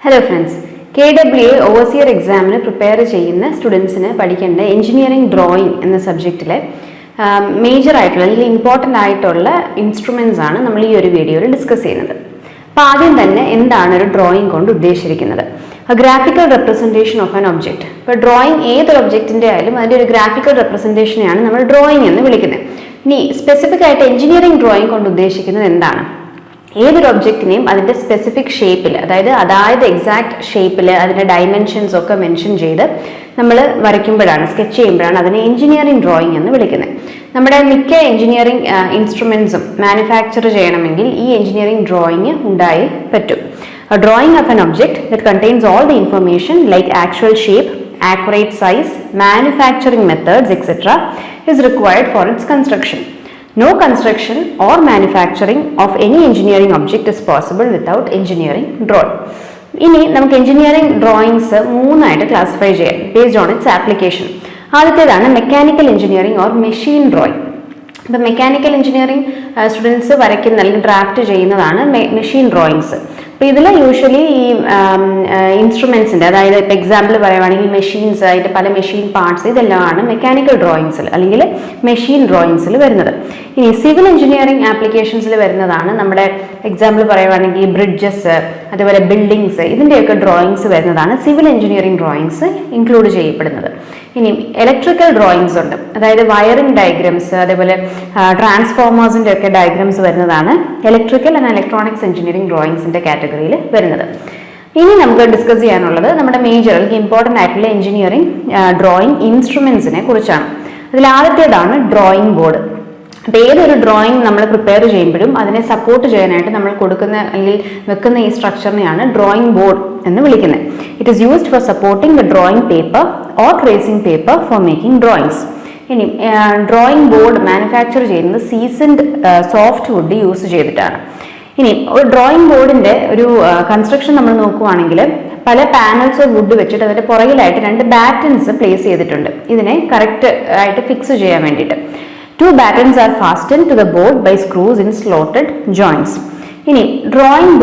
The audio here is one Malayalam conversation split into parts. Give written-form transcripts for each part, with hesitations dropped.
Hello friends, KWA Overseer examine prepare ചെയ്യുന്ന സ്റ്റുഡൻസിന് പഠിക്കേണ്ട എഞ്ചിനീയറിംഗ് ഡ്രോയിങ് എന്ന സബ്ജക്റ്റിലെ മേജർ ആയിട്ടുള്ള അല്ലെങ്കിൽ ഇമ്പോർട്ടൻ്റ് ആയിട്ടുള്ള ഇൻസ്ട്രുമെൻറ്റ്സ് ആണ് നമ്മൾ ഈ ഒരു വീഡിയോയിൽ ഡിസ്കസ് ചെയ്യുന്നത്. അപ്പോൾ ആദ്യം തന്നെ എന്താണ് ഒരു ഡ്രോയിങ് കൊണ്ട് ഉദ്ദേശിച്ചിരിക്കുന്നത്? Graphical representation of an object. ഇപ്പോൾ ഡ്രോയിങ് ഏതൊരു ഒബ്ജക്റ്റിൻ്റെ ആയാലും അതിൻ്റെ ഒരു ഗ്രാഫിക്കൽ റെപ്രസെൻറ്റേഷനെയാണ് നമ്മൾ ഡ്രോയിങ് എന്ന് വിളിക്കുന്നത്. ഇനി സ്പെസിഫിക് ആയിട്ട് എഞ്ചിനീയറിംഗ് ഡ്രോയിങ് കൊണ്ട് ഉദ്ദേശിക്കുന്നത് എന്താണ്? ഏതൊരു ഒബ്ജക്റ്റിനെയും അതിൻ്റെ സ്പെസിഫിക് ഷേപ്പിൽ, അതായത് എക്സാക്ട് ഷേപ്പിൽ അതിൻ്റെ ഡയമെൻഷൻസ് ഒക്കെ മെൻഷൻ ചെയ്ത് നമ്മൾ വരയ്ക്കുമ്പോഴാണ്, സ്കെച്ച് ചെയ്യുമ്പോഴാണ് അതിനെ എഞ്ചിനീയറിംഗ് ഡ്രോയിങ് എന്ന് വിളിക്കുന്നത്. നമ്മുടെ മിക്ക എഞ്ചിനീയറിംഗ് ഇൻസ്ട്രുമെൻറ്റ്സും മാനുഫാക്ചർ ചെയ്യണമെങ്കിൽ ഈ എഞ്ചിനീയറിംഗ് ഡ്രോയിങ് ഉണ്ടായി പറ്റും. A drawing of an object that contains all the information like actual shape, accurate size, manufacturing methods, etc. is required for its construction. No construction or manufacturing of any engineering object is possible without engineering drawing. ഇനി നമുക്ക് എഞ്ചിനീയറിംഗ് ഡ്രോയിങ്സ് മൂന്നായിട്ട് ക്ലാസിഫൈ ചെയ്യാം ബേസ്ഡ് ഓൺ ഇറ്റ്സ് ആപ്ലിക്കേഷൻ. ആദ്യത്തേതാണ് mechanical engineering or machine drawing. ഇപ്പം മെക്കാനിക്കൽ എഞ്ചിനീയറിംഗ് സ്റ്റുഡൻസ് വരയ്ക്കുന്ന അല്ലെങ്കിൽ ഡ്രാഫ്റ്റ് ചെയ്യുന്നതാണ് മെഷീൻ ഡ്രോയിങ്സ്. അപ്പോൾ ഇതിൽ യൂഷ്വലി ഈ ഇൻസ്ട്രുമെൻസിൻ്റെ, അതായത് ഇപ്പോൾ എക്സാമ്പിൾ പറയുവാണെങ്കിൽ മെഷീൻസ്, അതിൻ്റെ പല മെഷീൻ പാർട്സ്, ഇതെല്ലാമാണ് മെക്കാനിക്കൽ ഡ്രോയിങ്സിൽ അല്ലെങ്കിൽ മെഷീൻ ഡ്രോയിങ്സിൽ വരുന്നത്. ഇനി സിവിൽ എഞ്ചിനീയറിംഗ് ആപ്ലിക്കേഷൻസിൽ വരുന്നതാണ് നമ്മുടെ എക്സാമ്പിൾ പറയുവാണെങ്കിൽ ബ്രിഡ്ജസ്, അതുപോലെ ബിൽഡിങ്സ്, ഇതിൻ്റെയൊക്കെ ഡ്രോയിങ്സ് വരുന്നതാണ് സിവിൽ എഞ്ചിനീയറിംഗ് ഡ്രോയിങ്സ് ഇൻക്ലൂഡ് ചെയ്യപ്പെടുന്നത്. ഇനി ഇലക്ട്രിക്കൽ ഡ്രോയിങ്സ് ഉണ്ട്, അതായത് വയറിംഗ് ഡയഗ്രംസ്, അതേപോലെ ട്രാൻസ്ഫോമേഴ്സിൻ്റെ ഒക്കെ ഡയഗ്രംസ് വരുന്നതാണ് ഇലക്ട്രിക്കൽ ആൻഡ് ഇലക്ട്രോണിക്സ് എഞ്ചിനീയറിംഗ് ഡ്രോയിങ്സിൻ്റെ കാറ്റഗറിയിൽ വരുന്നത്. ഇനി നമുക്ക് ഡിസ്കസ് ചെയ്യാനുള്ളത് നമ്മുടെ മേജർ അല്ലെങ്കിൽ ഇമ്പോർട്ടൻ്റ് ആയിട്ടുള്ള എഞ്ചിനീയറിംഗ് ഡ്രോയിങ് ഇൻസ്ട്രുമെൻസിനെ കുറിച്ചാണ്. അതിൽ ആദ്യത്തേതാണ് ഡ്രോയിങ് ബോർഡ്. അപ്പോൾ ഏതൊരു ഡ്രോയിങ് നമ്മൾ പ്രിപ്പയർ ചെയ്യുമ്പോഴും അതിനെ സപ്പോർട്ട് ചെയ്യാനായിട്ട് നമ്മൾ കൊടുക്കുന്ന അല്ലെങ്കിൽ വെക്കുന്ന ഈ സ്ട്രക്ചറിനെയാണ് ഡ്രോയിങ് ബോർഡ് എന്ന് വിളിക്കുന്നത്. It is used four supporting the drawing paper or tracing paper for making drawings. ഇനി ഡ്രോയിങ് ബോർഡ് മാനുഫാക്ചർ ചെയ്യുന്നത് സീസൺഡ് സോഫ്റ്റ് വുഡ് യൂസ് ചെയ്തിട്ടാണ്. ഇനി ഒരു ഡ്രോയിങ് ബോർഡിൻ്റെ ഒരു കൺസ്ട്രക്ഷൻ നമ്മൾ നോക്കുവാണെങ്കിൽ പല പാനൽസ് ഓഫ് വുഡ് വെച്ചിട്ട് അതിൻ്റെ പുറകിലായിട്ട് രണ്ട് ബാറ്റൻസ് പ്ലേസ് ചെയ്തിട്ടുണ്ട്, ഇതിനെ കറക്റ്റ് ആയിട്ട് ഫിക്സ് ചെയ്യാൻ വേണ്ടിയിട്ട്. 2 battens are fastened to the board by screws in slotted joints. ഇനി ഡ്രോയിങ്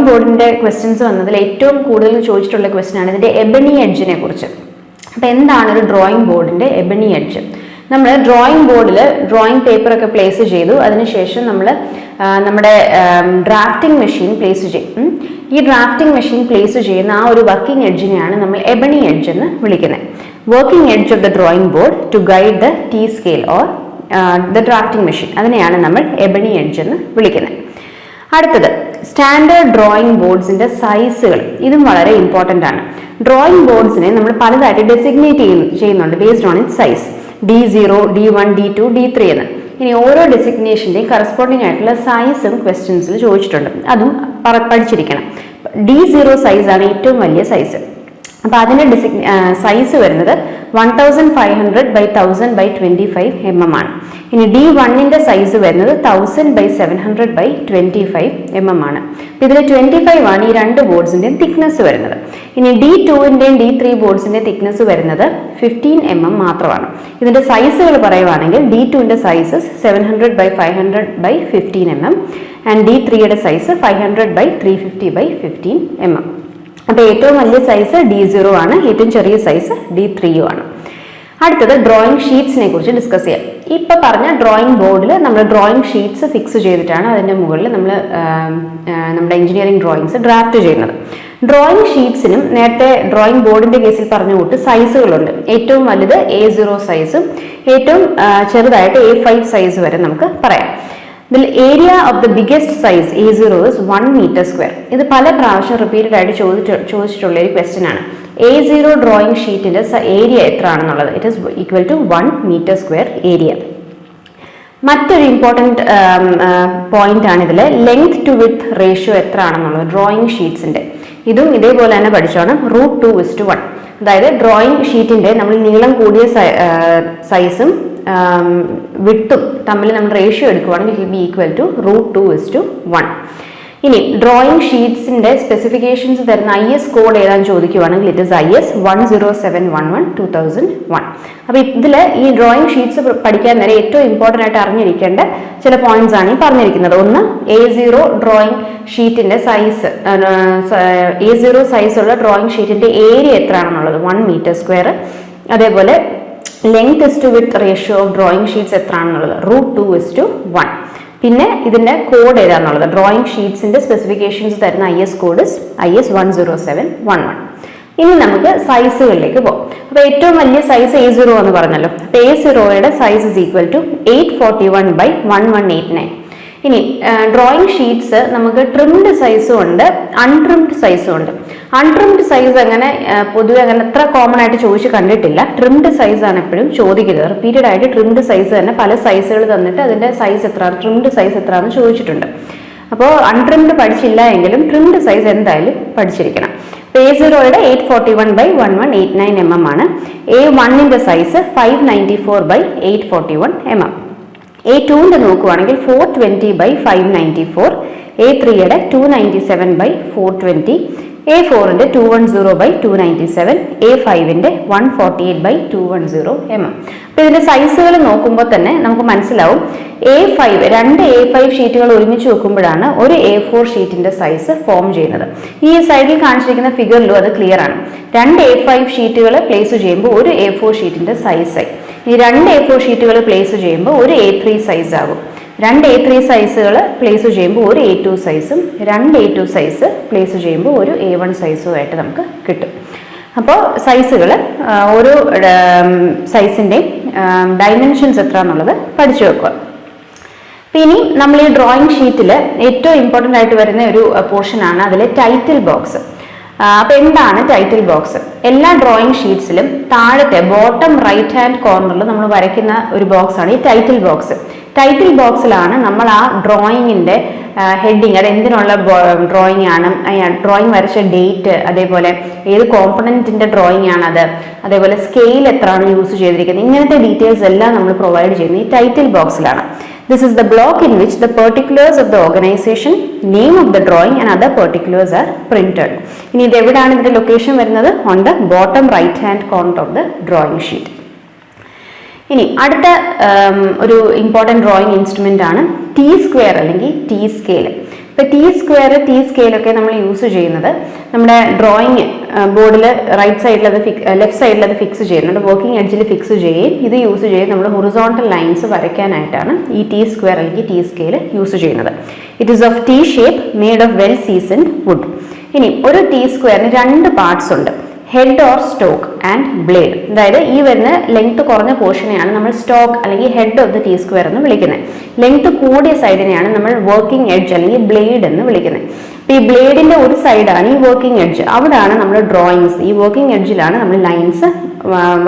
ബോർഡിൻ്റെ ക്വസ്റ്റ്യൻസ് വന്നതിൽ ഏറ്റവും കൂടുതൽ ചോദിച്ചിട്ടുള്ള ക്വസ്റ്റ്യൻ ആണ് ഇതിൻ്റെ എബണി എഡ്ജിനെ കുറിച്ച്. അപ്പോൾ എന്താണ് ഒരു ഡ്രോയിങ് ബോർഡിൻ്റെ എബണി എഡ്ജ്? നമ്മൾ ഡ്രോയിങ് ബോർഡിൽ ഡ്രോയിങ് പേപ്പറൊക്കെ പ്ലേസ് ചെയ്തു, അതിനുശേഷം നമ്മൾ നമ്മുടെ ഡ്രാഫ്റ്റിംഗ് മെഷീൻ പ്ലേസ് ചെയ്യും. ഈ ഡ്രാഫ്റ്റിംഗ് മെഷീൻ പ്ലേസ് ചെയ്യുന്ന ആ ഒരു വർക്കിംഗ് എഡ്ജിനെയാണ് നമ്മൾ എബണി എഡ്ജ് എന്ന് വിളിക്കുന്നത്. Working edge of the drawing board to guide the T scale or the drafting machine, അതിനെയാണ് നമ്മൾ എബണി എഡ്ജ് എന്ന് വിളിക്കുന്നത്. അടുത്തത് സ്റ്റാൻഡേർഡ് ഡ്രോയിങ് ബോർഡ്സിൻ്റെ സൈസുകൾ. ഇതും വളരെ ഇമ്പോർട്ടൻ്റ് ആണ്. ഡ്രോയിങ് ബോർഡ്സിനെ നമ്മൾ പലതായിട്ട് ഡെസിഗ്നേറ്റ് ചെയ്യുന്നുണ്ട് based on it size. D0, D1, D2, D3 എന്ന്. ഇനി ഓരോ ഡെസിഗ്നേഷൻ്റെയും കറസ്പോണ്ടിങ് ആയിട്ടുള്ള സൈസും ക്വസ്റ്റ്യൻസിൽ ചോദിച്ചിട്ടുണ്ട്, അതും പഠിച്ചിരിക്കണം. D0 സൈസാണ് ഏറ്റവും വലിയ സൈസ്. അപ്പോൾ അതിൻ്റെ സൈസ് വരുന്നത് 1500 by 1000 by 25 mm ആണ്. ഇനി D1ൻ്റെ സൈസ് വരുന്നത് 1000 by 700 by 25 mm ആണ്. അപ്പോൾ ഇതിൽ 25 ആണ് ഈ രണ്ട് ബോർഡ്സിൻ്റെയും തിക്നെസ് വരുന്നത്. ഇനി D2ൻ്റെയും D3 ബോർഡ്സിൻ്റെ തിക്നെസ് വരുന്നത് 15 mm മാത്രമാണ്. ഇതിൻ്റെ സൈസുകൾ പറയുവാണെങ്കിൽ D2ൻ്റെ size 700 by 500 by 15 mm and D3യുടെ സൈസ് 500 by 350 by 15 mm. അപ്പോൾ ഏറ്റവും വലിയ സൈസ് D0 ആണ്, ഏറ്റവും ചെറിയ സൈസ് D3 ആണ്. അടുത്തത് ഡ്രോയിങ് ഷീറ്റ്സിനെ കുറിച്ച് ഡിസ്കസ് ചെയ്യാം. ഇപ്പോൾ പറഞ്ഞ ഡ്രോയിങ് ബോർഡിൽ നമ്മൾ ഡ്രോയിങ് ഷീറ്റ്സ് ഫിക്സ് ചെയ്തിട്ടാണ് അതിൻ്റെ മുകളിൽ നമ്മൾ നമ്മുടെ എഞ്ചിനീയറിംഗ് ഡ്രോയിങ്സ് ഡ്രാഫ്റ്റ് ചെയ്യുന്നത്. ഡ്രോയിങ് ഷീറ്റ്സിനും നേരത്തെ ഡ്രോയിങ് ബോർഡിൻ്റെ കേസിൽ പറഞ്ഞ കൂട്ട് സൈസുകളുണ്ട്. ഏറ്റവും വലുത് A0 സൈസും ഏറ്റവും ചെറുതായിട്ട് A5 സൈസ് വരെ നമുക്ക് പറയാം. ഇതിൽ area of the biggest size A0 is 1 meter square. ഇത് പല പ്രാവശ്യം റിപ്പീറ്റഡ് ആയിട്ട് ചോദിച്ചിട്ടുള്ള ഒരു ക്വസ്റ്റ്യൻ ആണ്. A0 ഡ്രോയിങ് ഷീറ്റിൻ്റെ ഏരിയ എത്ര ആണെന്നുള്ളത്. It is equal to 1 meter square area. മറ്റൊരു ഇമ്പോർട്ടൻറ്റ് പോയിന്റ് ആണ് ഇതിൽ ലെങ്ത് ടു വിഡ്ത്ത് റേഷ്യോ എത്ര ആണെന്നുള്ളത് ഡ്രോയിങ് ഷീറ്റ്സിൻ്റെ. ഇതും ഇതേപോലെ തന്നെ പഠിച്ചോണം. √2:1. അതായത് ഡ്രോയിങ് ഷീറ്റിൻ്റെ നമ്മൾ നീളം കൂടിയ സൈസും വിഡ്ത്തും തമ്മിൽ നമ്മൾ റേഷ്യോ എടുക്കുവാണെങ്കിൽ it will be equal to √2:1. ഇനി ഡ്രോയിങ് ഷീറ്റ്സിന്റെ സ്പെസിഫിക്കേഷൻസ് തരുന്ന IS കോഡ് ഏതാണെന്ന് ചോദിക്കുവാണെങ്കിൽ ഇറ്റ് ഇസ് IS 10711-2001. അപ്പോൾ ഇതിൽ ഈ ഡ്രോയിങ് ഷീറ്റ്സ് പഠിക്കാൻ നേരം ഏറ്റവും ഇമ്പോർട്ടൻ്റ് ആയിട്ട് അറിഞ്ഞിരിക്കേണ്ട ചില പോയിന്റ്സ് ആണ് ഈ പറഞ്ഞിരിക്കുന്നത്. ഒന്ന്, A0 ഡ്രോയിങ് ഷീറ്റിന്റെ സൈസ്, A0 സൈസ് ഉള്ള ഡ്രോയിങ് ഷീറ്റിന്റെ ഏരിയ എത്രയാണെന്നുള്ളത് 1 മീറ്റർ സ്ക്വയർ. അതേപോലെ length is to width ratio of drawing sheets എത്രയാണെന്നുള്ളത് √2:1. പിന്നെ ഇതിന്റെ കോഡ് ഏതാണെന്നുള്ളത് ഡ്രോയിങ് ഷീറ്റ്സിന്റെ സ്പെസിഫിക്കേഷൻസ് തരുന്ന IS കോഡ് IS 10711. ഇനി നമുക്ക് സൈസുകളിലേക്ക് പോകാം. അപ്പൊ ഏറ്റവും വലിയ സൈസ് A0 എന്ന് പറഞ്ഞല്ലോ. അപ്പൊ A0യുടെ സൈസ് ഇസ് ഈക്വൽ ടു 841/1189. ഇനി ഡ്രോയിങ് ഷീറ്റ്സ് നമുക്ക് ട്രിംഡ് സൈസും ഉണ്ട്, അൺട്രിംഡ് സൈസും ഉണ്ട്. അൺട്രിംഡ് സൈസ് അങ്ങനെ പൊതുവെ അങ്ങനെ അത്ര കോമൺ ആയിട്ട് ചോദിച്ച് കണ്ടിട്ടില്ല. ട്രിംഡ് സൈസ് ആണ് എപ്പോഴും ചോദിക്കുന്നത്. റിപ്പീറ്റഡ് ആയിട്ട് ട്രിംഡ് സൈസ് തന്നെ പല സൈസുകൾ തന്നിട്ട് അതിന്റെ സൈസ് എത്ര, ട്രിംഡ് സൈസ് എത്ര എന്ന് ചോദിച്ചിട്ടുണ്ട്. അപ്പോൾ അൺട്രിംഡ് പഠിച്ചില്ല എങ്കിലും ട്രിംഡ് സൈസ് എന്തായാലും പഠിച്ചിരിക്കണം. A0യുടെ 841/1189 mm ആണ്. A1ന്റെ സൈസ് 594/841 mm. A2ന്റെ നോക്കുവാണെങ്കിൽ 420/594, A3യുടെ 297/420, A4ന്റെ 210/297, A5ന്റെ 148/210 mm. അപ്പൊ ഇതിന്റെ സൈസുകൾ നോക്കുമ്പോൾ തന്നെ നമുക്ക് മനസ്സിലാവും രണ്ട് A5 ഷീറ്റുകൾ ഒരുമിച്ച് വെക്കുമ്പോഴാണ് ഒരു A4 ഷീറ്റിന്റെ സൈസ് ഫോം ചെയ്യുന്നത്. ഈ സൈഡിൽ കാണിച്ചിരിക്കുന്ന ഫിഗറിലും അത് ക്ലിയർ ആണ്. രണ്ട് A5 ഷീറ്റുകൾ പ്ലേസ് ചെയ്യുമ്പോൾ ഒരു A4 ഷീറ്റിന്റെ സൈസായി. ഈ രണ്ട് A4 ഷീറ്റുകൾ പ്ലേസ് ചെയ്യുമ്പോൾ ഒരു A3 സൈസ് ആകും. രണ്ട് A3 സൈസുകൾ പ്ലേസ് ചെയ്യുമ്പോൾ ഒരു A2 സൈസും, രണ്ട് A2 സൈസ് പ്ലേസ് ചെയ്യുമ്പോൾ ഒരു A1 സൈസും ആയിട്ട് നമുക്ക് കിട്ടും. അപ്പോൾ സൈസുകൾ ഓരോ സൈസിൻ്റെയും ഡയമെൻഷൻസ് എത്ര എന്നുള്ളത് പഠിച്ചു വെക്കുക. ഇനി നമ്മൾ ഈ ഡ്രോയിങ് ഷീറ്റിൽ ഏറ്റവും ഇമ്പോർട്ടൻ്റ് ആയിട്ട് വരുന്ന ഒരു പോർഷനാണ് അതിലെ ടൈറ്റിൽ ബോക്സ്. അപ്പൊ എന്താണ് ടൈറ്റിൽ ബോക്സ്? എല്ലാ ഡ്രോയിങ് ഷീറ്റ്സിലും താഴത്തെ ബോട്ടം റൈറ്റ് ഹാൻഡ് കോർണറിൽ നമ്മൾ വരയ്ക്കുന്ന ഒരു ബോക്സ് ആണ് ഈ ടൈറ്റിൽ ബോക്സ്. ടൈറ്റിൽ ബോക്സിലാണ് നമ്മൾ ആ ഡ്രോയിങ്ങിന്റെ ഹെഡിങ്, അത് എന്തിനുള്ള ഡ്രോയിങ് ആണ്, ഡ്രോയിങ് വരച്ച ഡേറ്റ്, അതേപോലെ ഏത് കോമ്പണന്റിന്റെ ഡ്രോയിങ് ആണത്, അതേപോലെ സ്കെയിൽ എത്രയാണ് യൂസ് ചെയ്തിരിക്കുന്നത്, ഇങ്ങനത്തെ ഡീറ്റെയിൽസ് എല്ലാം നമ്മൾ പ്രൊവൈഡ് ചെയ്യുന്നത് ഈ title ബോക്സിലാണ്. This is the block in which the particulars of the organization, name of the drawing and other particulars are printed. ഇനി ഇത് എവിടെയാണ് ഇതിന്റെ ലൊക്കേഷൻ വരുന്നത്? On the bottom right hand corner of the drawing sheet. ഇനി അടുത്ത ഒരു ഇമ്പോർട്ടൻറ്റ് ഡ്രോയിങ് ഇൻസ്ട്രുമെന്റ് ആണ് T-സ്ക്വയർ അല്ലെങ്കിൽ T-സ്കെയിൽ. ഇപ്പൊ T-സ്ക്വയർ, T-സ്കെയിൽ ഒക്കെ നമ്മൾ യൂസ് ചെയ്യുന്നത് നമ്മുടെ ഡ്രോയിങ് ബോർഡിൽ റൈറ്റ് സൈഡിൽ അത് ലെഫ്റ്റ് സൈഡിൽ അത് ഫിക്സ് ചെയ്യുന്നുണ്ട്, വർക്കിംഗ് എഡ്ജിൽ ഫിക്സ് ചെയ്യുകയും ഇത് യൂസ് ചെയ്ത് നമ്മൾ ഹൊറിസോണ്ടൽ ലൈൻസ് വരയ്ക്കാനായിട്ടാണ് ഈ T-സ്ക്വയർ അല്ലെങ്കിൽ T-സ്കെയിൽ യൂസ് ചെയ്യുന്നത്. It is of T shape, made of well seasoned wood. ഇനി ഒരു T-സ്ക്വയറിന് രണ്ട് പാർട്സ് ഉണ്ട്, head or stock and blade. അതായത് ഈ വരുന്ന ലെങ്ത് കുറഞ്ഞ പോർഷനെയാണ് നമ്മൾ സ്റ്റോക്ക് അല്ലെങ്കിൽ ഹെഡ് ഓഫ് ദ T-സ്ക്വയർ എന്ന് വിളിക്കുന്നത്. ലെങ്ത് കൂടിയ സൈഡിനെയാണ് നമ്മൾ വർക്കിംഗ് എഡ്ജ് അല്ലെങ്കിൽ ബ്ലേഡ് എന്ന് വിളിക്കുന്നത്. ഈ ബ്ലേഡിന്റെ ഒരു സൈഡാണ് ഈ വർക്കിംഗ് എഡ്ജ്. അവിടെയാണ് നമ്മൾ ഡ്രോയിങ്സ്, ഈ വർക്കിംഗ് എഡ്ജിലാണ് നമ്മൾ ലൈൻസ്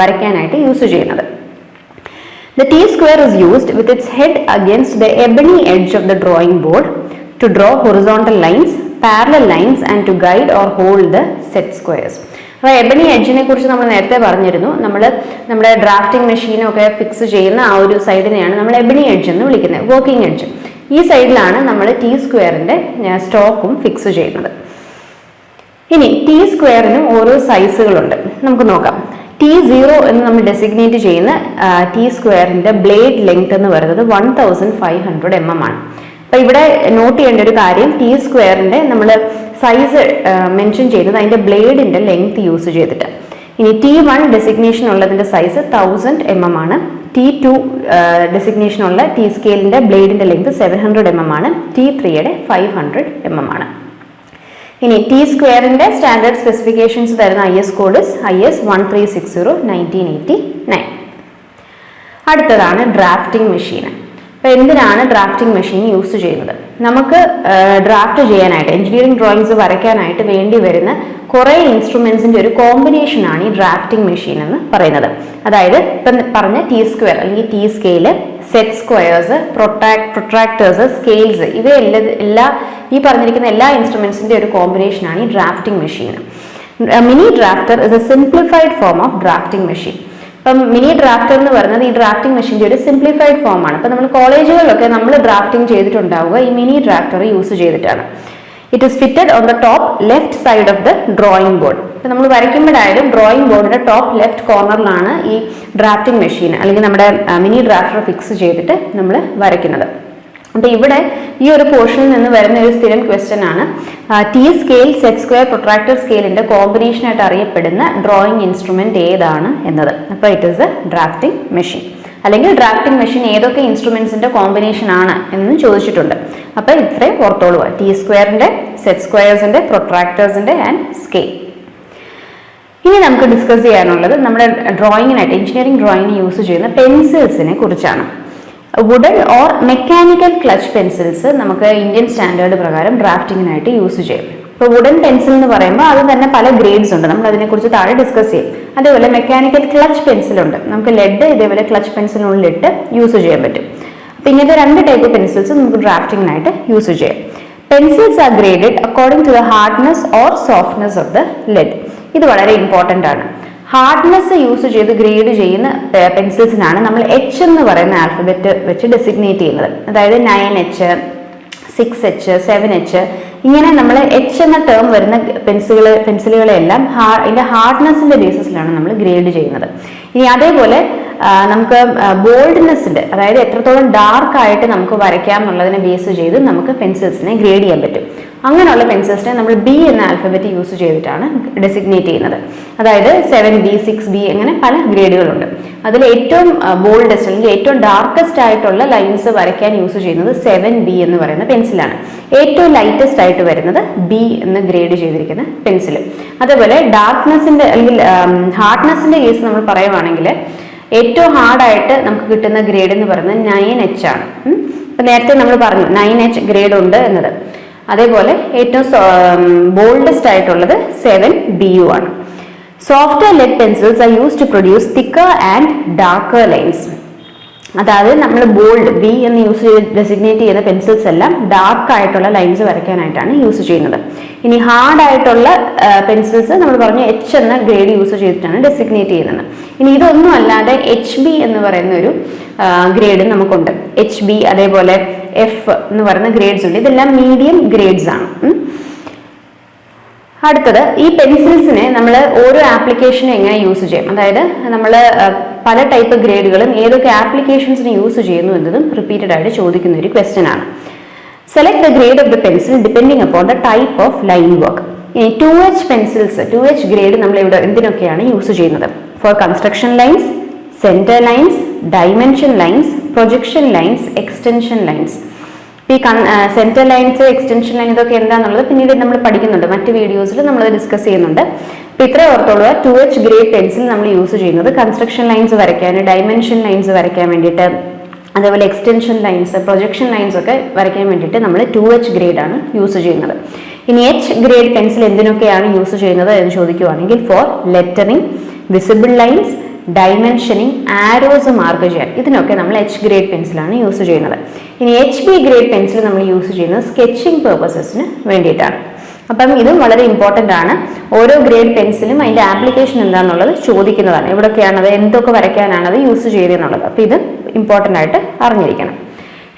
വരയ്ക്കാനായിട്ട് യൂസ് ചെയ്യുന്നത്. The T-square is used with its head against the ebony edge of the drawing board to draw horizontal lines, parallel lines and to guide or hold the set squares. അപ്പോൾ എബണി എഡ്ജിനെ കുറിച്ച് നമ്മൾ നേരത്തെ പറഞ്ഞിരുന്നു. നമ്മുടെ ഡ്രാഫ്റ്റിംഗ് മെഷീനൊക്കെ ഫിക്സ് ചെയ്യുന്ന ആ ഒരു സൈഡിനെയാണ് നമ്മൾ എബണി എഡ്ജ് എന്ന് വിളിക്കുന്നത്, വർക്കിംഗ് എഡ്ജ്. ഈ സൈഡിലാണ് നമ്മൾ T-സ്ക്വയറിന്റെ സ്റ്റോക്കും ഫിക്സ് ചെയ്യുന്നത്. ഇനി T-സ്ക്വയറിനും ഓരോ സൈസുകളുണ്ട്, നമുക്ക് നോക്കാം. T0 എന്ന് നമ്മൾ ഡെസിഗ്നേറ്റ് ചെയ്യുന്ന T-സ്ക്വയറിന്റെ ബ്ലേഡ് ലെങ്ത് എന്ന് പറയുന്നത് 1500 mm ആണ്. അപ്പൊ ഇവിടെ നോട്ട് ചെയ്യേണ്ട ഒരു കാര്യം, T-സ്ക്വയറിന്റെ നമ്മൾ സൈസ് മെൻഷൻ ചെയ്യുന്നത് അതിന്റെ ബ്ലേഡിന്റെ ലെങ്ത് യൂസ് ചെയ്തിട്ട്. ഇനി T1 ഡെസിഗ്നേഷൻ ഉള്ളതിന്റെ സൈസ് 1000 mm ആണ്. T2 ഡെസിഗ്നേഷൻ ഉള്ള T-സ്കെയിലിന്റെ ബ്ലേഡിന്റെ ലെങ്ത് 700 mm ആണ്. T3യുടെ 500 mm ആണ്. ഇനി T-സ്ക്വയറിന്റെ സ്റ്റാൻഡേർഡ് സ്പെസിഫിക്കേഷൻസ് തരുന്ന IS കോഡ് IS 1360/1989. അടുത്തതാണ് ഡ്രാഫ്റ്റിംഗ് മെഷീൻ. അപ്പോൾ എന്തിനാണ് ഡ്രാഫ്റ്റിംഗ് മെഷീൻ യൂസ് ചെയ്യുന്നത്? നമുക്ക് ഡ്രാഫ്റ്റ് ചെയ്യാനായിട്ട്, എഞ്ചിനീയറിംഗ് ഡ്രോയിങ്സ് വരയ്ക്കാനായിട്ട് വേണ്ടി വരുന്ന കുറേ ഇൻസ്ട്രുമെന്റ്സിന്റെ ഒരു കോമ്പിനേഷനാണ് ഈ ഡ്രാഫ്റ്റിംഗ് മെഷീൻ എന്ന് പറയുന്നത്. അതായത് ഇപ്പം പറഞ്ഞ T-സ്ക്വയർ അല്ലെങ്കിൽ T scale, set squares, protractors, scales, ഇവയെല്ലാം ഈ പറഞ്ഞിരിക്കുന്ന എല്ലാ ഇൻസ്ട്രുമെന്റ്സിന്റെ ഒരു കോമ്പിനേഷനാണ് ഈ drafting machine. Mini drafter is a simplified form of drafting machine. അപ്പം മിനി ഡ്രാഫ്റ്റർ എന്ന് പറയുന്നത് ഈ ഡ്രാഫ്റ്റിംഗ് മെഷീൻ്റെ ഒരു സിംപ്ലിഫൈഡ് ഫോമാണ്. അപ്പം നമ്മൾ കോളേജുകളിലൊക്കെ നമ്മൾ ഡ്രാഫ്റ്റിംഗ് ചെയ്തിട്ടുണ്ടാവുക ഈ മിനി ഡ്രാഫ്റ്റർ യൂസ് ചെയ്തിട്ടാണ്. It is fitted on the top left side of the drawing board. ഇപ്പം നമ്മൾ വരയ്ക്കുമ്പോഴായാലും ഡ്രോയിങ് ബോർഡിന്റെ ടോപ്പ് ലെഫ്റ്റ് കോർണറിലാണ് ഈ ഡ്രാഫ്റ്റിംഗ് മെഷീൻ അല്ലെങ്കിൽ നമ്മുടെ മിനി ഡ്രാഫ്റ്റർ ഫിക്സ് ചെയ്തിട്ട് നമ്മൾ വരയ്ക്കുന്നത്. അപ്പോൾ ഇവിടെ ഈ ഒരു പോർഷനിൽ നിന്ന് വരുന്ന ഒരു സ്ഥിരം ക്വസ്റ്റ്യൻ ആണ് T scale, set square, protractor സ്കെയിലിന്റെ കോമ്പിനേഷൻ ആയിട്ട് അറിയപ്പെടുന്ന ഡ്രോയിങ് ഇൻസ്ട്രുമെന്റ് ഏതാണ് എന്നത്. അപ്പോൾ it is a drafting machine, അല്ലെങ്കിൽ ഡ്രാഫ്റ്റിംഗ് മെഷീൻ ഏതൊക്കെ ഇൻസ്ട്രുമെന്റ്സിന്റെ കോമ്പിനേഷൻ ആണ് എന്ന് ചോദിച്ചിട്ടുണ്ട്. അപ്പോൾ ഇത്രയും ഓർത്തോളുക: ടി സ്ക്വയറിന്റെ, സെറ്റ് സ്ക്വയേഴ്സിന്റെ, പ്രൊട്രാക്ടേഴ്സിന്റെ ആൻഡ് സ്കെയിൽ. ഇനി നമുക്ക് ഡിസ്കസ് ചെയ്യാനുള്ളത് നമ്മുടെ ഡ്രോയിങ്ങിനായിട്ട്, എഞ്ചിനീയറിംഗ് ഡ്രോയിങ്ങിന് യൂസ് ചെയ്യുന്ന പെൻസിൽസിനെ കുറിച്ചാണ്. Wooden or mechanical clutch pencils നമുക്ക് ഇന്ത്യൻ സ്റ്റാൻഡേർഡ് പ്രകാരം ഡ്രാഫ്റ്റിങ്ങിനായിട്ട് യൂസ് ചെയ്യും. ഇപ്പോൾ വുഡൻ പെൻസിൽ എന്ന് പറയുമ്പോൾ അത് തന്നെ പല ഗ്രേഡ്സ് ഉണ്ട്, നമ്മൾ അതിനെക്കുറിച്ച് താഴെ ഡിസ്കസ് ചെയ്യും. അതേപോലെ മെക്കാനിക്കൽ ക്ലച്ച് പെൻസിലുണ്ട്, നമുക്ക് ലെഡ് ഇതേപോലെ ക്ലച്ച് പെൻസിലിനുള്ളിലിട്ട് യൂസ് ചെയ്യാൻ പറ്റും. അപ്പോൾ ഇങ്ങനത്തെ 2 ടൈപ്പ് പെൻസിൽസ് നമുക്ക് ഡ്രാഫ്റ്റിങ്ങിനായിട്ട് യൂസ് ചെയ്യാം. Pencils are graded according to the hardness or softness of the lead. ഇത് വളരെ ഇമ്പോർട്ടൻ്റ് ആണ്. ഹാർഡ്നെസ് യൂസ് ചെയ്ത് ഗ്രേഡ് ചെയ്യുന്ന പെൻസിൽസിനാണ് നമ്മൾ എച്ച് എന്ന് പറയുന്ന ആൽഫബറ്റ് വെച്ച് ഡെസിഗ്നേറ്റ് ചെയ്യുന്നത്. അതായത് 9H, 6H, 7H ഇങ്ങനെ നമ്മൾ എച്ച് എന്ന ടേം വരുന്ന പെൻസിലുകളെല്ലാം അതിന്റെ ഹാർഡ്നെസ്സിന്റെ ബേസിസിലാണ് നമ്മൾ ഗ്രേഡ് ചെയ്യുന്നത്. ഇനി അതേപോലെ നമുക്ക് ബോൾഡ്നെസ്സിന്റെ, അതായത് എത്രത്തോളം ഡാർക്ക് ആയിട്ട് നമുക്ക് വരയ്ക്കാം എന്നുള്ളതിനെ ബേസ് ചെയ്ത് നമുക്ക് പെൻസിൽസിനെ ഗ്രേഡ് ചെയ്യാൻ പറ്റും. അങ്ങനെയുള്ള പെൻസിൽസിനെ നമ്മൾ ബി എന്ന ആൽഫബറ്റ് യൂസ് ചെയ്തിട്ടാണ് ഡെസിഗ്നേറ്റ് ചെയ്യുന്നത്. അതായത് 7B, 6B അങ്ങനെ പല ഗ്രേഡുകളുണ്ട്. അതിൽ ഏറ്റവും ബോൾഡസ്റ്റ് അല്ലെങ്കിൽ ഏറ്റവും ഡാർക്കസ്റ്റ് ആയിട്ടുള്ള ലൈൻസ് വരയ്ക്കാൻ യൂസ് ചെയ്യുന്നത് 7B എന്ന് പറയുന്ന പെൻസിലാണ്. ഏറ്റവും ലൈറ്റസ്റ്റ് ആയിട്ട് വരുന്നത് B എന്ന് ഗ്രേഡ് ചെയ്തിരിക്കുന്ന പെൻസിൽ. അതേപോലെ ഡാർക്ക്നെസ്സിന്റെ അല്ലെങ്കിൽ ഹാർഡ്നെസ്സിന്റെ കേസ് നമ്മൾ പറയുവാണെങ്കിൽ ഏറ്റവും ഹാർഡായിട്ട് നമുക്ക് കിട്ടുന്ന ഗ്രേഡ് എന്ന് പറയുന്നത് 9H ആണ്. അപ്പം നേരത്തെ നമ്മൾ പറഞ്ഞു 9H ഗ്രേഡ് ഉണ്ട് എന്നത്. അതേപോലെ ഏറ്റവും ബോൾഡസ്റ്റ് ആയിട്ടുള്ളത് 7BU ആണ്. Soft lead pencils are use to produce thicker and darker lines. അതായത് നമ്മൾ ബോൾഡ് ബി എന്ന് യൂസ് ചെയ്ത് ഡെസിഗ്നേറ്റ് ചെയ്യുന്ന പെൻസിൽസ് എല്ലാം ഡാർക്ക് ആയിട്ടുള്ള ലൈൻസ് വരയ്ക്കാനായിട്ടാണ് യൂസ് ചെയ്യുന്നത്. ഇനി ഹാർഡ് ആയിട്ടുള്ള പെൻസിൽസ് നമ്മൾ പറഞ്ഞ എച്ച് എന്ന ഗ്രേഡ് യൂസ് ചെയ്തിട്ടാണ് ഡെസിഗ്നേറ്റ് ചെയ്യുന്നത്. ഇനി ഇതൊന്നും അല്ലാതെ HB എന്ന് പറയുന്ന ഒരു ഗ്രേഡ് നമുക്കുണ്ട്. HB അതേപോലെ F എന്ന് പറയുന്ന ഗ്രേഡ്സ് ഉണ്ട്. ഇതെല്ലാം മീഡിയം ഗ്രേഡ്സ് ആണ്. അടുത്തത്, ഈ പെൻസിൽസിനെ നമ്മൾ ഓരോ ആപ്ലിക്കേഷനും എങ്ങനെ യൂസ് ചെയ്യും, അതായത് നമ്മൾ പല ടൈപ്പ് ഗ്രേഡുകളും ഏതൊക്കെ ആപ്ലിക്കേഷൻസിന് യൂസ് ചെയ്യുന്നു എന്നതും റിപ്പീറ്റഡ് ആയിട്ട് ചോദിക്കുന്ന ഒരു ക്വസ്റ്റ്യൻ ആണ്. Select the grade of the pencil depending upon the type of line work. ഇനി 2H പെൻസിൽസ്, 2H ഗ്രേഡ് നമ്മൾ ഇവിടെ എന്തിനൊക്കെയാണ് യൂസ് ചെയ്യുന്നത്? Four construction lines, centre lines, dimension lines, projection lines, extension lines. ഈ സെന്റർ ലൈൻസ്, എക്സ്റ്റൻഷൻ ലൈൻ ഇതൊക്കെ എന്താണെന്നുള്ളത് പിന്നീട് നമ്മൾ പഠിക്കുന്നുണ്ട്, മറ്റ് വീഡിയോസിൽ നമ്മളത് ഡിസ്കസ് ചെയ്യുന്നുണ്ട്. അപ്പോൾ ഇത്രയും ഓർത്തോളുക, 2H ഗ്രേഡ് പെൻസിൽ നമ്മൾ യൂസ് ചെയ്യുന്നത് കൺസ്ട്രക്ഷൻ ലൈൻസ് വരയ്ക്കാൻ, ഡൈമെൻഷൻ ലൈൻസ് വരയ്ക്കാൻ വേണ്ടിയിട്ട്, അതേപോലെ എക്സ്റ്റൻഷൻ ലൈൻസ്, പ്രൊജക്ഷൻ ലൈൻസ് ഒക്കെ വരയ്ക്കാൻ വേണ്ടിയിട്ട് നമ്മൾ 2H ഗ്രേഡ് ആണ് യൂസ് ചെയ്യുന്നത്. ഇനി H ഗ്രേഡ് പെൻസിൽ എന്തിനൊക്കെയാണ് യൂസ് ചെയ്യുന്നത് എന്ന് ചോദിക്കുവാണെങ്കിൽ for lettering, visible lines, dimensioning, arrows mark ചെയ്യാൻ, ഇതിനൊക്കെ നമ്മൾ H ഗ്രേഡ് പെൻസിലാണ് യൂസ് ചെയ്യുന്നത്. ഇനി HB ഗ്രേഡ് പെൻസിൽ നമ്മൾ യൂസ് ചെയ്യുന്നത് സ്കെച്ചിങ് പേർപ്പസസിന് വേണ്ടിയിട്ടാണ്. അപ്പം ഇതും വളരെ ഇമ്പോർട്ടൻ്റ് ആണ്. ഓരോ ഗ്രേഡ് പെൻസിലും അതിൻ്റെ ആപ്ലിക്കേഷൻ എന്താണെന്നുള്ളത് ചോദിക്കുന്നതാണ്. എവിടെയൊക്കെയാണത്, എന്തൊക്കെ വരയ്ക്കാനാണ് അത് യൂസ് ചെയ്തെന്നുള്ളത്. അപ്പോൾ ഇത് ഇമ്പോർട്ടൻ്റ് ആയിട്ട് അറിഞ്ഞിരിക്കണം.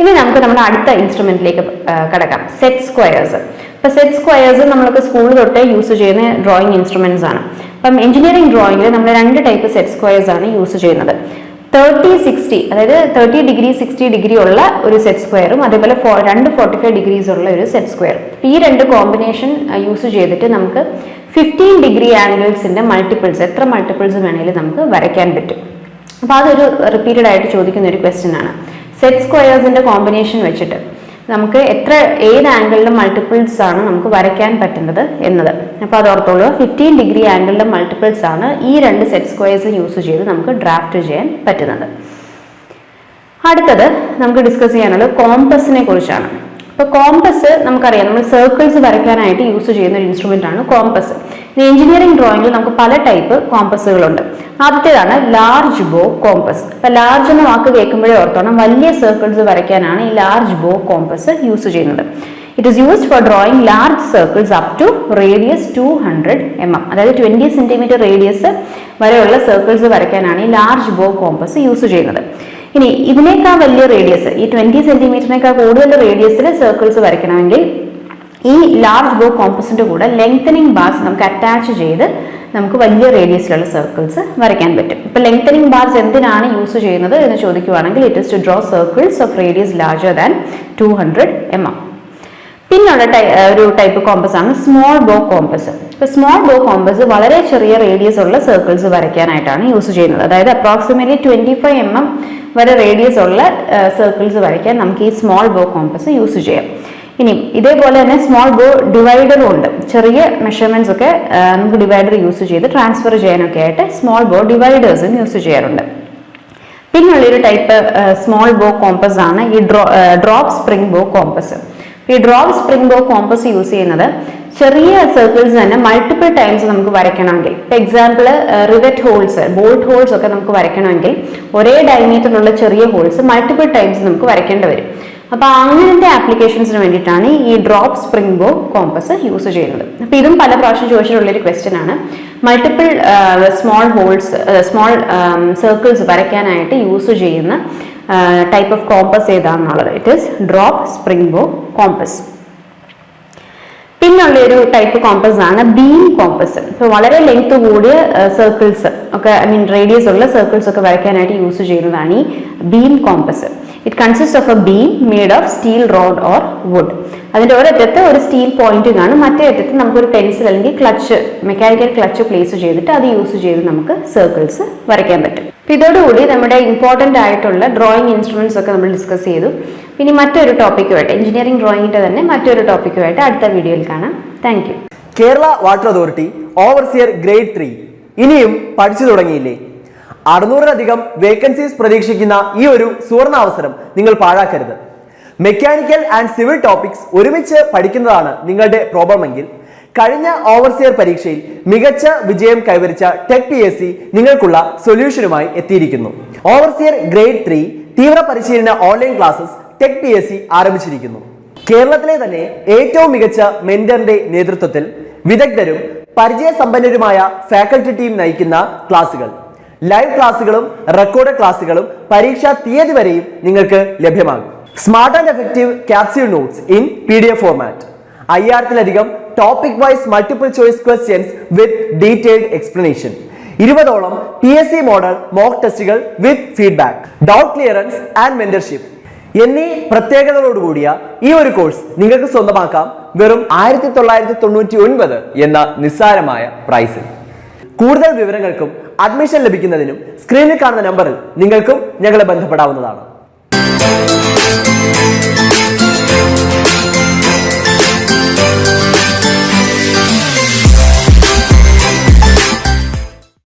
ഇനി നമുക്ക് നമ്മുടെ അടുത്ത ഇൻസ്ട്രുമെന്റിലേക്ക് കടക്കാം, സെറ്റ് സ്ക്വയേഴ്സ്. അപ്പോൾ സെറ്റ് സ്ക്വയേഴ്സ് നമ്മളൊക്കെ സ്കൂൾ തൊട്ടേ യൂസ് ചെയ്യുന്ന ഡ്രോയിങ് ഇൻസ്ട്രുമെന്റ്സ് ആണ്. അപ്പം എഞ്ചിനീയറിംഗ് ഡ്രോയിങ്ങിൽ നമ്മൾ 2 ടൈപ്പ് സെറ്റ് സ്ക്വയേഴ്സ് ആണ് യൂസ് ചെയ്യുന്നത്. 30-60, അതായത് 30 ഡിഗ്രി 60 ഡിഗ്രി ഉള്ള ഒരു സെറ്റ് സ്ക്വയറും അതേപോലെ 2 45 ഡിഗ്രീസ് ഉള്ള ഒരു സെറ്റ് സ്ക്വയർ. ഈ 2 കോമ്പിനേഷൻ യൂസ് ചെയ്തിട്ട് നമുക്ക് 15 ഡിഗ്രി ആംഗിൾസിന്റെ മൾട്ടിപ്പിൾസ്, എത്ര മൾട്ടിപ്പിൾസ് വേണമെങ്കിലും നമുക്ക് വരയ്ക്കാൻ പറ്റും. അപ്പോൾ അതൊരു റിപ്പീറ്റഡ് ആയിട്ട് ചോദിക്കുന്ന ഒരു ക്വസ്റ്റ്യൻ ആണ്. സെറ്റ് സ്ക്വയേഴ്സിന്റെ കോമ്പിനേഷൻ വെച്ചിട്ട് നമുക്ക് ഏത് ആംഗിളിലെ മൾട്ടിപ്പിൾസ് ആണ് നമുക്ക് വരയ്ക്കാൻ പറ്റുന്നത് എന്നത്. അപ്പോൾ അത് ഓർത്തോളൂ, 15 ഡിഗ്രി ആംഗിളിലെ മൾട്ടിപ്പിൾസ് ആണ് ഈ 2 സെറ്റ് സ്ക്വയേഴ്സ് യൂസ് ചെയ്ത് നമുക്ക് ഡ്രാഫ്റ്റ് ചെയ്യാൻ പറ്റുന്നത്. അടുത്തത് നമുക്ക് ഡിസ്കസ് ചെയ്യാനുള്ളത് കോമ്പസിനെ കുറിച്ചാണ്. അപ്പോൾ കോമ്പസ് നമുക്കറിയാം, നമ്മൾ സർക്കിൾസ് വരയ്ക്കാനായിട്ട് യൂസ് ചെയ്യുന്ന ഒരു ഇൻസ്ട്രുമെന്റ് ആണ് കോമ്പസ്. എഞ്ചിനീയറിംഗ് ഡ്രോയിങ്ങിൽ നമുക്ക് പല ടൈപ്പ് കോമ്പസുകളുണ്ട്. ആദ്യത്തേതാണ് ലാർജ് ബോ കോമ്പസ്. അപ്പോൾ ലാർജ് എന്ന വാക്ക് കേൾക്കുമ്പോഴേ ഓർത്തോണം, വലിയ സർക്കിൾസ് വരയ്ക്കാനാണ് ഈ ലാർജ് ബോ കോമ്പസ് യൂസ് ചെയ്യുന്നത്. It is used for drawing large circles up to radius 200 mm, അതായത് 20 സെന്റിമീറ്റർ റേഡിയസ് വരെയുള്ള സർക്കിൾസ് വരയ്ക്കാനാണ് ഈ ലാർജ് ബോ കോമ്പസ് യൂസ് ചെയ്യുന്നത്. ഇനി ഇതിനേക്കാൾ വലിയ റേഡിയസ്, ഈ 20 സെന്റിമീറ്ററിനേക്കാൾ കൂടുതൽ റേഡിയസിൽ സർക്കിൾസ് വരയ്ക്കണമെങ്കിൽ ഈ ലാർജ് ബോ കോമ്പസിന്റെ കൂടെ ലെങ്തനിങ് ബാർസ് നമുക്ക് അറ്റാച്ച് ചെയ്ത് നമുക്ക് വലിയ റേഡിയസിലുള്ള സർക്കിൾസ് വരയ്ക്കാൻ പറ്റും. ഇപ്പൊ ലെങ്തനിങ് ബാർസ് എന്തിനാണ് യൂസ് ചെയ്യുന്നത് എന്ന് ചോദിക്കുവാണെങ്കിൽ it is to draw circles of radius larger than 200 mm. പിന്നുള്ള ഒരു ടൈപ്പ് കോമ്പസ് ആണ് സ്മോൾ ബോ കോമ്പസ്. ഇപ്പൊ സ്മോൾ ബോ കോമ്പസ് വളരെ ചെറിയ റേഡിയസ് ഉള്ള സർക്കിൾസ് വരയ്ക്കാനായിട്ടാണ് യൂസ് ചെയ്യുന്നത്. അതായത് അപ്രോക്സിമേറ്റ്ലി 25 mm വരെ റേഡിയസ് ഉള്ള സർക്കിൾസ് വരയ്ക്കാൻ നമുക്ക് ഈ സ്മോൾ ബോ കോമ്പസ് യൂസ് ചെയ്യാം. ഇനി ഇതേപോലെ തന്നെ സ്മോൾ ബോ ഡിവൈഡറും ഉണ്ട്. ചെറിയ മെഷർമെന്റ്സ് ഒക്കെ നമുക്ക് ഡിവൈഡർ യൂസ് ചെയ്ത് ട്രാൻസ്ഫർ ചെയ്യാനൊക്കെ ആയിട്ട് സ്മോൾ ബോ ഡിവൈഡേഴ്സും യൂസ് ചെയ്യാറുണ്ട്. പിന്നുള്ളൊരു ടൈപ്പ് സ്മോൾ ബോ കോമ്പസ് ആണ് ഈ ഡ്രോപ്പ് സ്പ്രിംഗ് ബോ കോമ്പസ്. ഈ drop spring bow compass use ചെയ്യുന്നത് ചെറിയ സർക്കിൾസ് തന്നെ മൾട്ടിപ്പിൾ ടൈംസ് നമുക്ക് വരയ്ക്കണമെങ്കിൽ, ഇപ്പൊ example rivet holes, bolt holes ഒക്കെ നമുക്ക് വരയ്ക്കണമെങ്കിൽ ഒരേ ഡയമീറ്ററിലുള്ള ചെറിയ ഹോൾസ് മൾട്ടിപ്പിൾ ടൈംസ് നമുക്ക് വരയ്ക്കേണ്ടി വരും. അപ്പൊ അങ്ങനത്തെ ആപ്ലിക്കേഷൻസിന് വേണ്ടിയിട്ടാണ് ഈ drop spring bow compass use ചെയ്യുന്നത്. അപ്പൊ ഇതും പല പ്രാവശ്യം ചോദിച്ചിട്ടുള്ളൊരു ക്വസ്റ്റ്യൻ ആണ്. മൾട്ടിപ്പിൾ സ്മോൾ സർക്കിൾസ് വരയ്ക്കാനായിട്ട് യൂസ് ചെയ്യുന്ന ടൈപ്പ് ഓഫ് കോമ്പസ് ഏതാണെന്നുള്ളത്. It is drop spring bow compass. പിന്നുള്ള ഒരു ടൈപ്പ് കോമ്പസ് ആണ് ബീം കോമ്പസ്. ഇപ്പോൾ വളരെ ലെങ്ത് കൂടിയ സർക്കിൾസ് ഒക്കെ, റേഡിയസ് ഉള്ള സർക്കിൾസ് ഒക്കെ വരയ്ക്കാനായിട്ട് യൂസ് ചെയ്യുന്നതാണ് ഈ beam compass. It consist of a beam made of steel rod or wood. അതിന്റെ ഒരറ്റത്ത് ഒരു സ്റ്റീൽ പോയിന്റ് കാണും, മറ്റേ അറ്റത്ത് നമുക്കൊരു പെൻസിൽ അല്ലെങ്കിൽ ക്ലച്ച്, മെക്കാനിക്കൽ ക്ലച്ച് പ്ലേസ് ചെയ്തിട്ട് അത് യൂസ് ചെയ്ത് നമുക്ക് സർക്കിൾസ് വരയ്ക്കാൻ പറ്റും. ഇതോടുകൂടി നമ്മുടെ ഇമ്പോർട്ടൻ്റ് ആയിട്ടുള്ള ഡ്രോയിങ് ഇൻസ്ട്രുമെന്റ്സ് ഒക്കെ നമ്മൾ ഡിസ്കസ് ചെയ്തു. പിന്നെ മറ്റൊരു ടോപ്പിക്കുമായിട്ട്, എഞ്ചിനീയറിംഗ് ഡ്രോയിങ്ങിന്റെ തന്നെ മറ്റൊരു ടോപ്പിക്കുമായിട്ട് അടുത്ത വീഡിയോയിൽ കാണാം. Thank you. Kerala water authority overseer grade 3 ഇനിയും പഠിച്ചു തുടങ്ങിയില്ലേ? 600-ലധികം വേക്കൻസീസ് പ്രതീക്ഷിക്കുന്ന ഈ ഒരു സുവർണാവസരം നിങ്ങൾ പാഴാക്കരുത്. മെക്കാനിക്കൽ ആൻഡ് സിവിൽ ടോപ്പിക്സ് ഒരുമിച്ച് പഠിക്കുന്നതാണ് നിങ്ങളുടെ പ്രോബ്ലം എങ്കിൽ കഴിഞ്ഞ ഓവർസിയർ പരീക്ഷയിൽ മികച്ച വിജയം കൈവരിച്ച ടെക് PSC നിങ്ങൾക്കുള്ള സൊല്യൂഷനുമായി എത്തിയിരിക്കുന്നു. ഓവർസിയർ ഗ്രേഡ് 3 തീവ്ര പരിശീലന ഓൺലൈൻ ക്ലാസ്സസ് ടെക് PSC ആരംഭിച്ചിരിക്കുന്നു. കേരളത്തിലെ തന്നെ ഏറ്റവും മികച്ച മെന്ററിന്റെ നേതൃത്വത്തിൽ വിദഗ്ധരും പരിചയസമ്പന്നരുമായ ഫാക്കൽറ്റി ടീം നയിക്കുന്ന ക്ലാസുകൾ, ലൈവ് ക്ലാസുകളും റെക്കോർഡ് ക്ലാസുകളും പരീക്ഷാ തീയതി വരെയും നിങ്ങൾക്ക് ലഭ്യമാകും. Smart and effective capsule notes in PDF format, 5000-ലധികം topic wise multiple choice questions with detailed explanation, 20ഓളം PSC മോഡൽ മോക്ക് ടെസ്റ്റുകൾ with feedback, doubt clearance and mentorship എന്നീ പ്രത്യേകതകളോടുകൂടിയ ഈ ഒരു കോഴ്സ് നിങ്ങൾക്ക് സ്വന്തമാക്കാം വെറും 1999 എന്ന നിസ്സാരമായ പ്രൈസിൽ. കൂടുതൽ വിവരങ്ങൾക്കും അഡ്മിഷൻ ലഭിക്കുന്നതിനും സ്ക്രീനിൽ കാണുന്ന നമ്പറിൽ നിങ്ങൾക്കും ഞങ്ങളെ ബന്ധപ്പെടാവുന്നതാണ്.